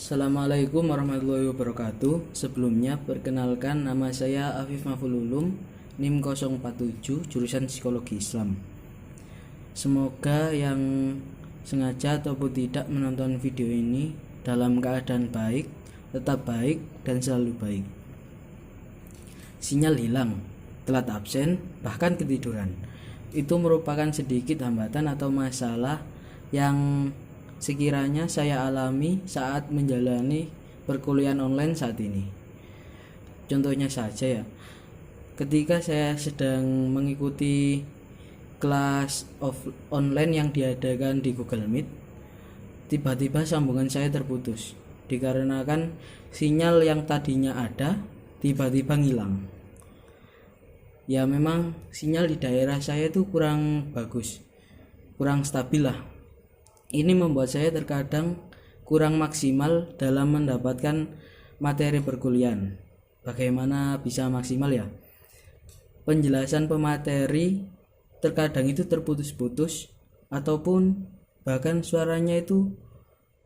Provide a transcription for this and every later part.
Assalamualaikum warahmatullahi wabarakatuh. Sebelumnya perkenalkan, nama saya Afif Mafululum, NIM 047, jurusan Psikologi Islam. Semoga yang sengaja ataupun tidak menonton video ini dalam keadaan baik, tetap baik, dan selalu baik. Sinyal hilang, telat absen, bahkan ketiduran. Itu merupakan sedikit hambatan atau masalah yang sekiranya saya alami saat menjalani perkuliahan online saat ini. Contohnya saja ya, ketika saya sedang mengikuti kelas online yang diadakan di Google Meet, tiba-tiba sambungan saya terputus dikarenakan sinyal yang tadinya ada tiba-tiba ngilang. Ya memang sinyal di daerah saya itu kurang bagus, kurang stabil lah. Ini membuat saya terkadang kurang maksimal dalam mendapatkan materi perkuliahan. Bagaimana bisa maksimal ya? Penjelasan pemateri terkadang itu terputus-putus ataupun bahkan suaranya itu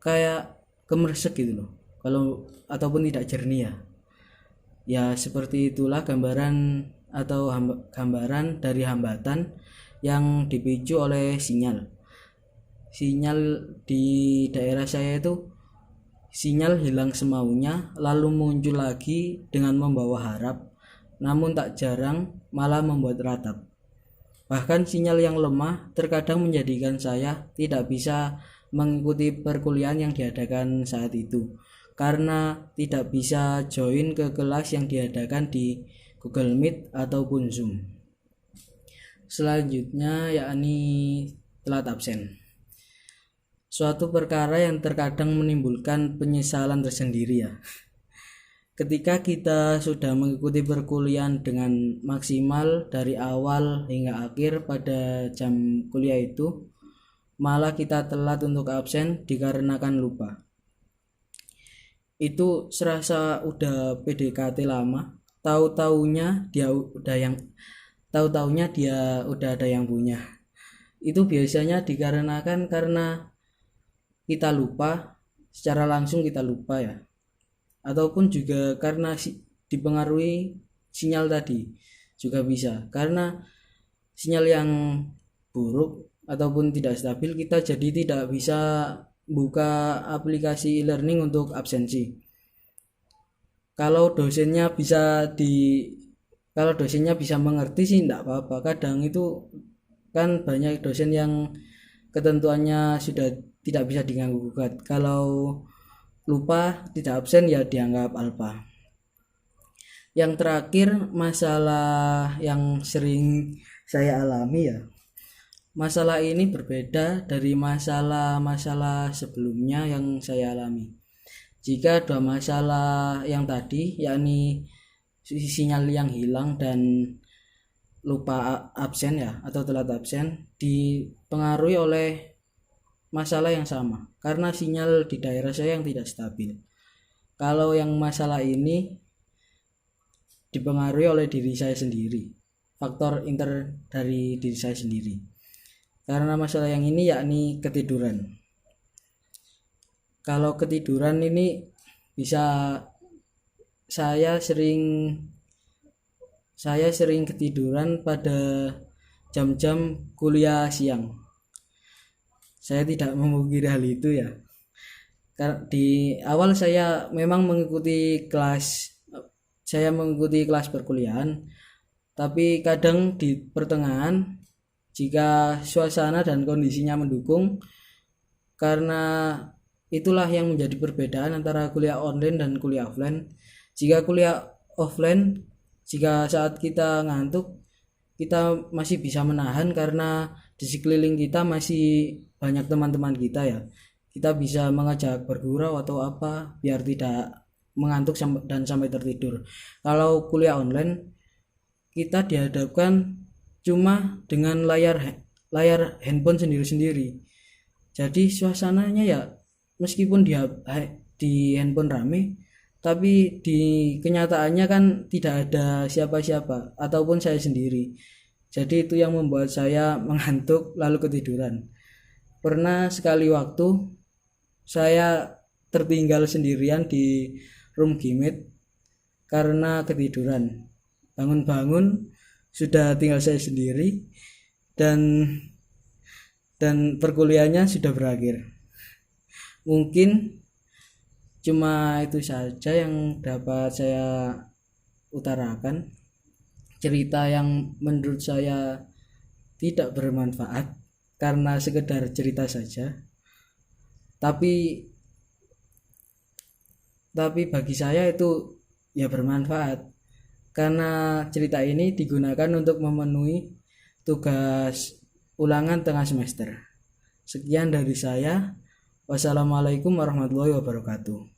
kayak kemersek gitu loh. Kalau ataupun tidak jernih ya. Ya seperti itulah gambaran atau gambaran dari hambatan yang dipicu oleh sinyal. Sinyal di daerah saya itu sinyal hilang semaunya, lalu muncul lagi dengan membawa harap, namun tak jarang malah membuat ratap. Bahkan sinyal yang lemah terkadang menjadikan saya tidak bisa mengikuti perkuliahan yang diadakan saat itu, karena tidak bisa join ke kelas yang diadakan di Google Meet ataupun Zoom. Selanjutnya yakni telat absen. Suatu perkara yang terkadang menimbulkan penyesalan tersendiri ya. Ketika kita sudah mengikuti perkuliahan dengan maksimal dari awal hingga akhir pada jam kuliah itu, malah kita telat untuk absen dikarenakan lupa. Itu serasa udah PDKT lama, tahu-taunya dia udah ada yang punya. Itu biasanya dikarenakan karena kita lupa, secara langsung kita lupa ya, ataupun juga karena dipengaruhi sinyal tadi juga bisa, karena sinyal yang buruk ataupun tidak stabil kita jadi tidak bisa buka aplikasi e-learning untuk absensi. Kalau dosennya bisa mengerti sih enggak apa-apa. Kadang itu kan banyak dosen yang ketentuannya sudah tidak bisa diganggu gugat. Kalau lupa tidak absen ya dianggap alpa. Yang terakhir, masalah yang sering saya alami ya. Masalah ini berbeda dari masalah-masalah sebelumnya yang saya alami. Jika dua masalah yang tadi, yakni sinyal yang hilang dan lupa absen ya atau telat absen, dipengaruhi oleh masalah yang sama karena sinyal di daerah saya yang tidak stabil. Kalau yang masalah ini dipengaruhi oleh diri saya sendiri, faktor dari diri saya sendiri. Karena masalah yang ini yakni ketiduran. Kalau ketiduran ini bisa saya sering ketiduran pada jam-jam kuliah siang. Saya tidak memungkiri hal itu ya. Di awal saya memang mengikuti kelas perkuliahan, tapi kadang di pertengahan jika suasana dan kondisinya mendukung, karena itulah yang menjadi perbedaan antara kuliah online dan kuliah offline. Jika kuliah offline, jika saat kita ngantuk, kita masih bisa menahan karena di sekeliling kita masih banyak teman-teman kita ya. Kita bisa mengajak bergurau atau apa biar tidak mengantuk dan sampai tertidur. Kalau kuliah online, kita dihadapkan cuma dengan layar handphone sendiri-sendiri. Jadi suasananya ya meskipun di handphone rame, tapi di kenyataannya kan tidak ada siapa-siapa ataupun saya sendiri. Jadi itu yang membuat saya mengantuk lalu ketiduran. Pernah sekali waktu saya tertinggal sendirian di room gimit karena ketiduran. Bangun-bangun sudah tinggal saya sendiri dan perkuliahannya sudah berakhir. Mungkin cuma itu saja yang dapat saya utarakan. Cerita yang menurut saya tidak bermanfaat karena sekedar cerita saja. Tapi bagi saya itu ya bermanfaat karena cerita ini digunakan untuk memenuhi tugas ulangan tengah semester. Sekian dari saya. Wassalamualaikum warahmatullahi wabarakatuh.